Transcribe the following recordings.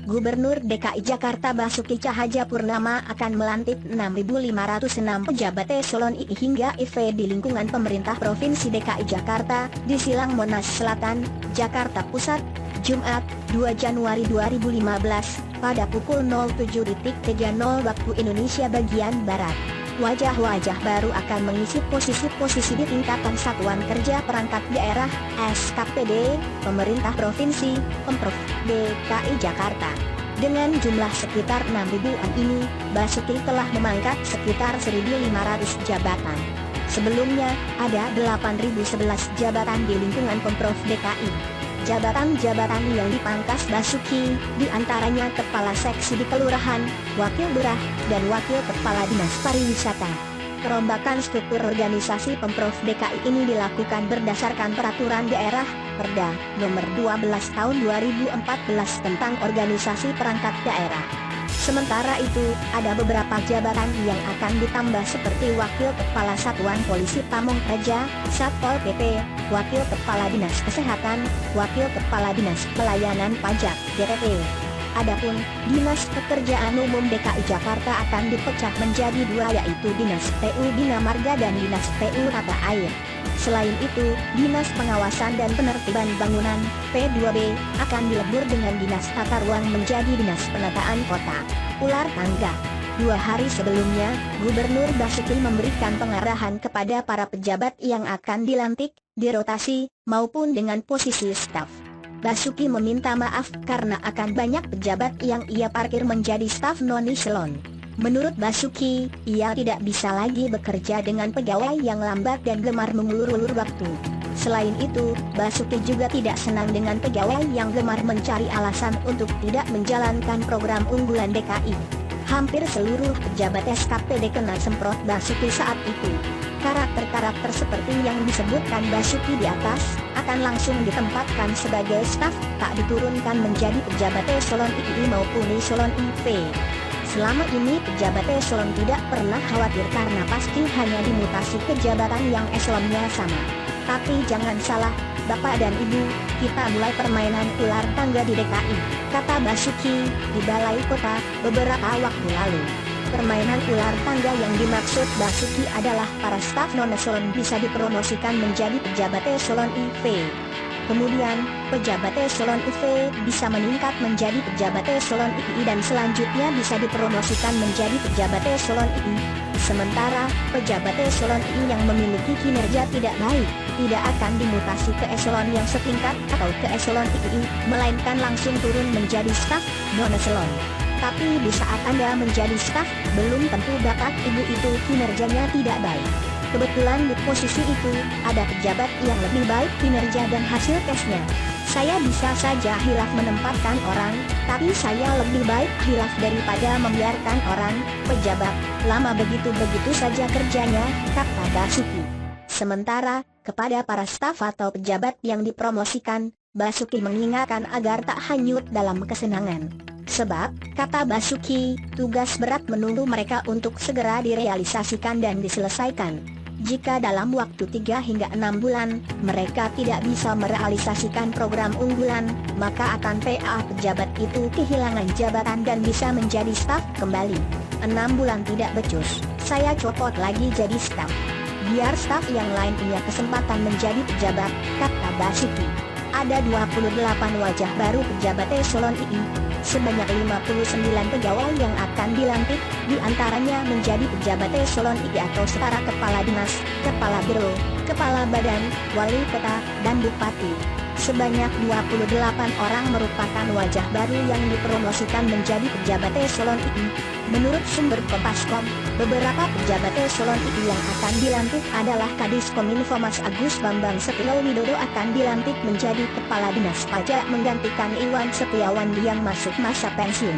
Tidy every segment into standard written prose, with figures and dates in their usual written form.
Gubernur DKI Jakarta Basuki Cahayapurnama akan melantik 6.506 pejabat eselon I hingga IV di lingkungan pemerintah Provinsi DKI Jakarta, di Silang Monas Selatan, Jakarta Pusat, Jumat, 2 Januari 2015, pada pukul 07.30 waktu Indonesia bagian Barat. Wajah-wajah baru akan mengisi posisi-posisi di tingkatan Satuan Kerja Perangkat Daerah, SKPD, Pemerintah Provinsi, Pemprov DKI Jakarta. Dengan jumlah sekitar 6.000-an ini, Basuki telah memangkat sekitar 1.500 jabatan. Sebelumnya, ada 8.011 jabatan di lingkungan Pemprov DKI. Jabatan-jabatan yang dipangkas Basuki, diantaranya Kepala Seksi di Kelurahan, Wakil Lurah, dan Wakil Kepala Dinas Pariwisata. Perombakan struktur organisasi Pemprov DKI ini dilakukan berdasarkan Peraturan Daerah, Perda, Nomor 12 Tahun 2014 tentang Organisasi Perangkat Daerah. Sementara itu, ada beberapa jabatan yang akan ditambah seperti Wakil Kepala Satuan Polisi Pamong Praja, Satpol PP, Wakil Kepala Dinas Kesehatan, Wakil Kepala Dinas Pelayanan Pajak, DPP. Adapun Dinas Pekerjaan Umum DKI Jakarta akan dipecah menjadi dua, yaitu Dinas PU Bina Marga dan Dinas PU Tata Air. Selain itu, Dinas Pengawasan dan Penertiban Bangunan, P2B, akan dilebur dengan Dinas Tata Ruang menjadi Dinas Penataan Kota. Ular tangga. 2 hari sebelumnya, Gubernur Basuki memberikan pengarahan kepada para pejabat yang akan dilantik, dirotasi, maupun dengan posisi staf. Basuki meminta maaf karena akan banyak pejabat yang ia parkir menjadi staf non-eselon. Menurut Basuki, ia tidak bisa lagi bekerja dengan pegawai yang lambat dan gemar mengulur-ulur waktu. Selain itu, Basuki juga tidak senang dengan pegawai yang gemar mencari alasan untuk tidak menjalankan program unggulan DKI. Hampir seluruh pejabat SKPD kena semprot Basuki saat itu. Karakter-karakter seperti yang disebutkan Basuki di atas, akan langsung ditempatkan sebagai staf, tak diturunkan menjadi pejabat eselon II maupun eselon IV. Selama ini pejabat eselon tidak pernah khawatir karena pasti hanya dimutasi ke jabatan yang eselonnya sama. Tapi jangan salah, Bapak dan Ibu, kita mulai permainan ular tangga di DKI, kata Basuki, di Balai Kota, beberapa waktu lalu. Permainan ular tangga yang dimaksud Basuki adalah para staf non-eselon bisa dipromosikan menjadi pejabat eselon IV. Kemudian, pejabat eselon IV bisa meningkat menjadi pejabat eselon II dan selanjutnya bisa dipromosikan menjadi pejabat eselon II. Sementara, pejabat eselon II yang memiliki kinerja tidak baik, tidak akan dimutasi ke eselon yang setingkat atau ke eselon II, melainkan langsung turun menjadi staf non-eselon. Tapi di saat Anda menjadi staf, belum tentu Bapak Ibu itu kinerjanya tidak baik. Kebetulan di posisi itu, ada pejabat yang lebih baik kinerja dan hasil tesnya. Saya bisa saja hilaf menempatkan orang, tapi saya lebih baik hilaf daripada membiarkan orang, pejabat, lama begitu-begitu saja kerjanya, kata Basuki. Sementara, kepada para staf atau pejabat yang dipromosikan, Basuki mengingatkan agar tak hanyut dalam kesenangan. Sebab, kata Basuki, tugas berat menunggu mereka untuk segera direalisasikan dan diselesaikan. Jika dalam waktu 3 hingga 6 bulan, mereka tidak bisa merealisasikan program unggulan, maka akan PA pejabat itu kehilangan jabatan dan bisa menjadi staf kembali. 6 bulan tidak becus, saya copot lagi jadi staf. Biar staf yang lain punya kesempatan menjadi pejabat, kata Basuki. Ada 28 wajah baru pejabat eselon II. Sebanyak 59 pegawai yang akan dilantik, diantaranya menjadi pejabat eselon II atau setara kepala dinas, kepala biro, kepala badan, wali kota, dan bupati. Sebanyak 28 orang merupakan wajah baru yang dipromosikan menjadi pejabat eselon II. Menurut sumber Kompaskom, beberapa pejabat eselon II yang akan dilantik adalah Kadis Kominfo Mas Agus Bambang Setio Widodo akan dilantik menjadi Kepala Dinas Pajak menggantikan Iwan Setiawan yang masuk masa pensiun.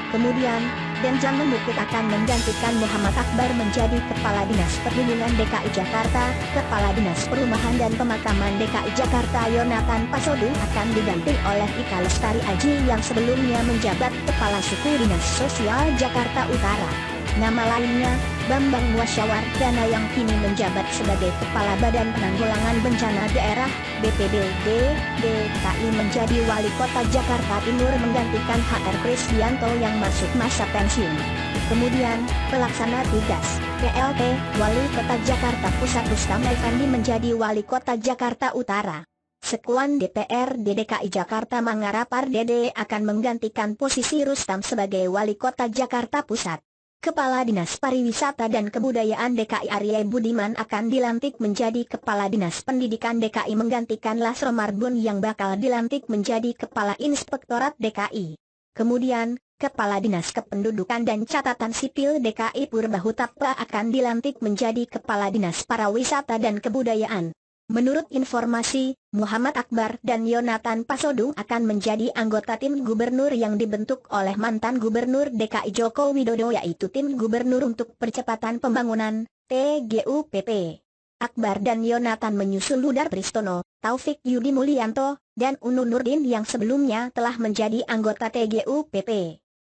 Kemudian, Denjang Mendikbud akan menggantikan Muhammad Akbar menjadi Kepala Dinas Perhubungan DKI Jakarta. Kepala Dinas Perumahan dan Pemakaman DKI Jakarta Yonatan Pasodu akan diganti oleh Ika Lestari Aji yang sebelumnya menjabat Kepala Suku Dinas Sosial Jakarta Utara. Nama lainnya, Bambang Muasyawardana yang kini menjabat sebagai Kepala Badan Penanggulangan Bencana Daerah (BPBD) DKI menjadi Wali Kota Jakarta Timur menggantikan HR Krisdianto yang masuk masa pensiun. Kemudian, Pelaksana Tugas PLT Wali Kota Jakarta Pusat Rustam Effendi menjadi Wali Kota Jakarta Utara. Sekuan DPRD DKI Jakarta Mangarapar Dede akan menggantikan posisi Rustam sebagai Wali Kota Jakarta Pusat. Kepala Dinas Pariwisata dan Kebudayaan DKI Arya Budiman akan dilantik menjadi Kepala Dinas Pendidikan DKI menggantikan Lasro Marbun yang bakal dilantik menjadi Kepala Inspektorat DKI. Kemudian, Kepala Dinas Kependudukan dan Catatan Sipil DKI Purba Hutappa akan dilantik menjadi Kepala Dinas Pariwisata dan Kebudayaan. Menurut informasi, Muhammad Akbar dan Yonatan Pasodung akan menjadi anggota tim gubernur yang dibentuk oleh mantan Gubernur DKI Joko Widodo yaitu Tim Gubernur untuk Percepatan Pembangunan, TGUPP. Akbar dan Yonatan menyusul Ludar Pristono, Taufik Yudi Mulyanto, dan Unu Nurdin yang sebelumnya telah menjadi anggota TGUPP.